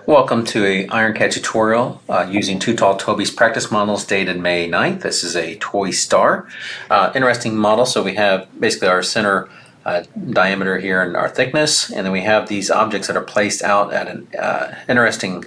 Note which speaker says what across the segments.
Speaker 1: Welcome to a IronCAD tutorial using two tall Toby's practice models dated May 9th. This is a toy star. Interesting model. So we have basically our center diameter here and our thickness, and then we have these objects that are placed out at an interesting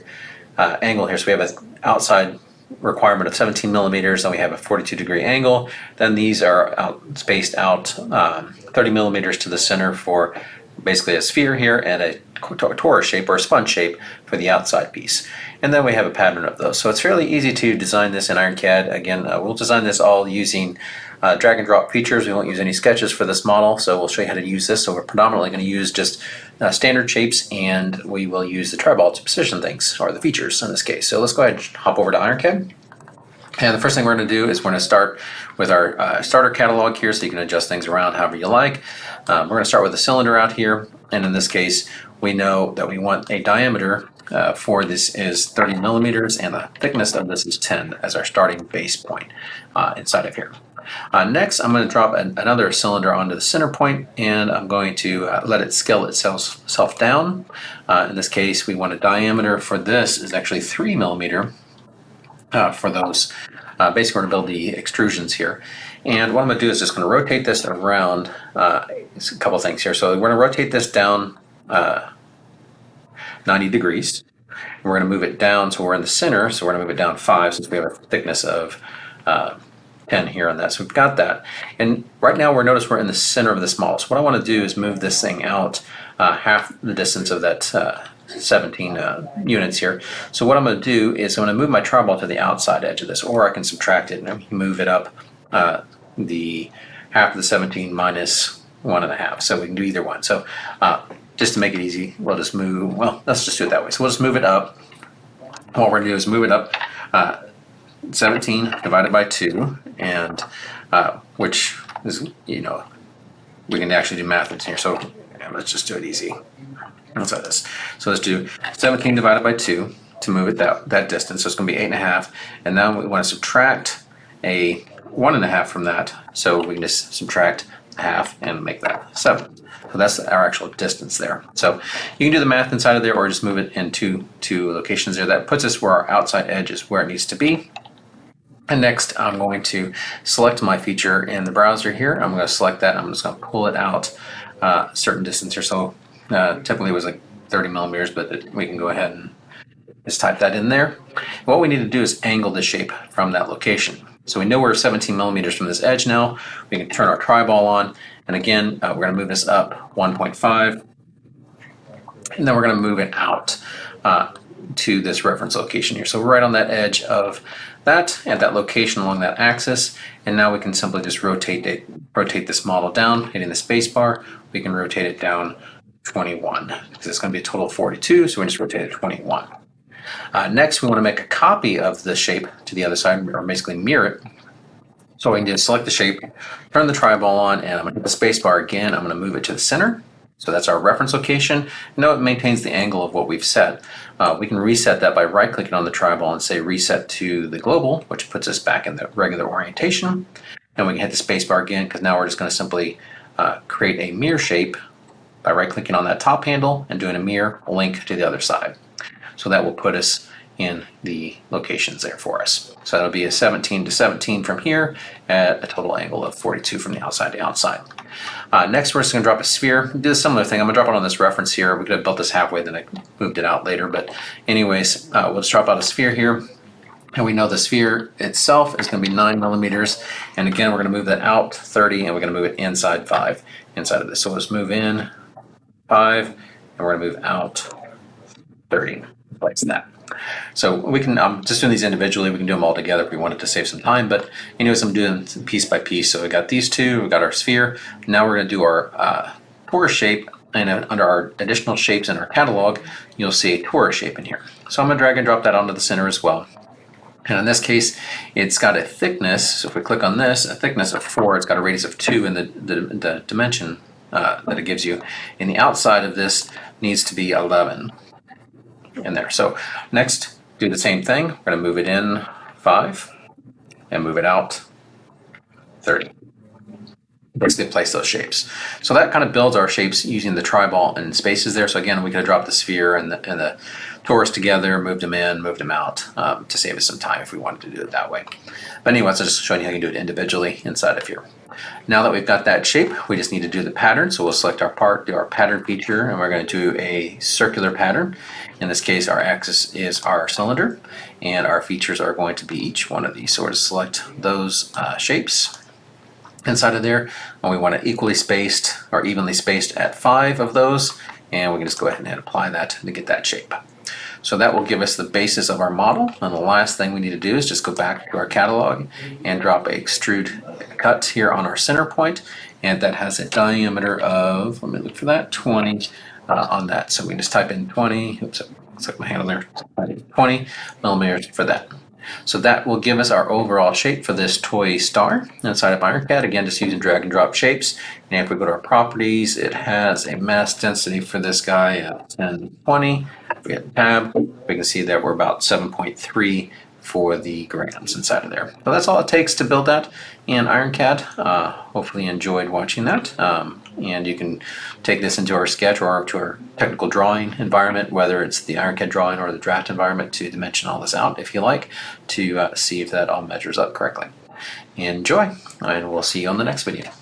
Speaker 1: angle here. So we have an outside requirement of 17 millimeters, and we have a 42-degree angle. Then these are spaced out 30 millimeters to the center for basically a sphere here and a torus shape or a sponge shape for the outside piece. And then we have a pattern of those. So it's fairly easy to design this in IronCAD. Again, we'll design this all using drag and drop features. We won't use any sketches for this model, so we'll show you how to use this. So we're predominantly going to use just standard shapes, and we will use the TriBall to position things, or the features in this case. So let's go ahead and hop over to IronCAD. And the first thing we're going to do is we're going to start with our starter catalog here, so you can adjust things around however you like. We're going to start with a cylinder out here, and in this case we know that we want a diameter for this is 30 millimeters, and the thickness of this is 10 as our starting base point inside of here. Next, I'm going to drop another cylinder onto the center point, and I'm going to let it scale itself down. In this case, we want a diameter for this is actually 3 millimeter. For those. Basically, we're going to build the extrusions here. And what I'm going to do is just going to rotate this around a couple things here. So we're going to rotate this down 90 degrees. And we're going to move it down so we're in the center. So we're going to move it down 5 since we have a thickness of 10 here on that. So we've got that. And right now notice we're in the center of this model. So what I want to do is move this thing out half the distance of that 17 units here. So what I'm going to do is I'm going to move my TriBall to the outside edge of this, or I can subtract it and move it up the half of the 17 minus 1.5. So we can do either one. So just to make it easy, we'll just move, well, let's just do it that way. So we'll just move it up. What we're going to do is move it up 17 divided by 2, and which is, you know, we can actually do math in here. So let's just do it easy. Outside this. So let's do 17 divided by 2 to move it that distance. So it's going to be 8.5. And now we want to subtract a 1.5 from that. So we can just subtract half and make that 7. So that's our actual distance there. So you can do the math inside of there, or just move it into two locations there. That puts us where our outside edge is where it needs to be. And next, I'm going to select my feature in the browser here. I'm going to select that. I'm just going to pull it out a certain distance here. So typically it was like 30 millimeters, but we can go ahead and just type that in there. What we need to do is angle the shape from that location. So we know we're 17 millimeters from this edge now. We can turn our TriBall on, and again, we're going to move this up 1.5, and then we're going to move it out to this reference location here. So we're right on that edge of that, at that location along that axis, and now we can simply just rotate this model down, hitting the space bar. We can rotate it down 21, because it's going to be a total of 42, so we just rotate it 21. Next, we want to make a copy of the shape to the other side, or basically mirror it. So we can just select the shape, turn the TriBall on, and I'm going to hit the space bar again. I'm going to move it to the center. So that's our reference location. Now it maintains the angle of what we've set. We can reset that by right-clicking on the TriBall and say reset to the global, which puts us back in the regular orientation. And we can hit the space bar again, because now we're just going to simply create a mirror shape by right-clicking on that top handle and doing a mirror link to the other side. So that will put us in the locations there for us. So that'll be a 17 to 17 from here at a total angle of 42 from the outside to outside. Next, we're just going to drop a sphere. Do a similar thing. I'm going to drop it on this reference here. We could have built this halfway, then I moved it out later. But anyways, we'll just drop out a sphere here. And we know the sphere itself is going to be 9 millimeters. And again, we're going to move that out 30, and we're going to move it inside 5 inside of this. So we'll just move in 5, and we're going to move out 30. Like that. So we can, just doing these individually, we can do them all together if we wanted to save some time, but anyways, I'm doing piece by piece. So we got these two, we got our sphere. Now we're going to do our torus shape, and under our additional shapes in our catalog, you'll see a torus shape in here. So I'm going to drag and drop that onto the center as well. And in this case, it's got a thickness, so if we click on this, a thickness of 4, it's got a radius of 2 in the dimension that it gives you. And the outside of this needs to be 11. In there. So next, do the same thing. We're going to move it in 5 and move it out 30. basically place those shapes. So that kind of builds our shapes using the TriBall and spaces there. So again, we could have dropped the sphere and the torus together, moved them in, moved them out to save us some time if we wanted to do it that way. But anyways, I'm just showing you how you can do it individually inside of here. Now that we've got that shape, we just need to do the pattern. So we'll select our part, do our pattern feature, and we're going to do a circular pattern. In this case, our axis is our cylinder, and our features are going to be each one of these. So we're going to select those shapes inside of there, and we want it equally spaced or evenly spaced at 5 of those, and we can just go ahead and apply that to get that shape. So that will give us the basis of our model, and the last thing we need to do is just go back to our catalog and drop a extrude cut here on our center point, and that has a diameter of, let me look for that, 20 on that. So we can just type in 20, oops, looks like my hand on there, 20 millimeters for that. So that will give us our overall shape for this toy star inside of IronCAD. Again, just using drag and drop shapes. And if we go to our properties, it has a mass density for this guy of 1020. If we hit tab, we can see that we're about 7.3 for the grams inside of there. So that's all it takes to build that in IronCAD. Hopefully you enjoyed watching that. And you can take this into our sketch or to our technical drawing environment, whether it's the IronCAD drawing or the draft environment, to dimension all this out if you like, to see if that all measures up correctly. Enjoy, and we'll see you on the next video.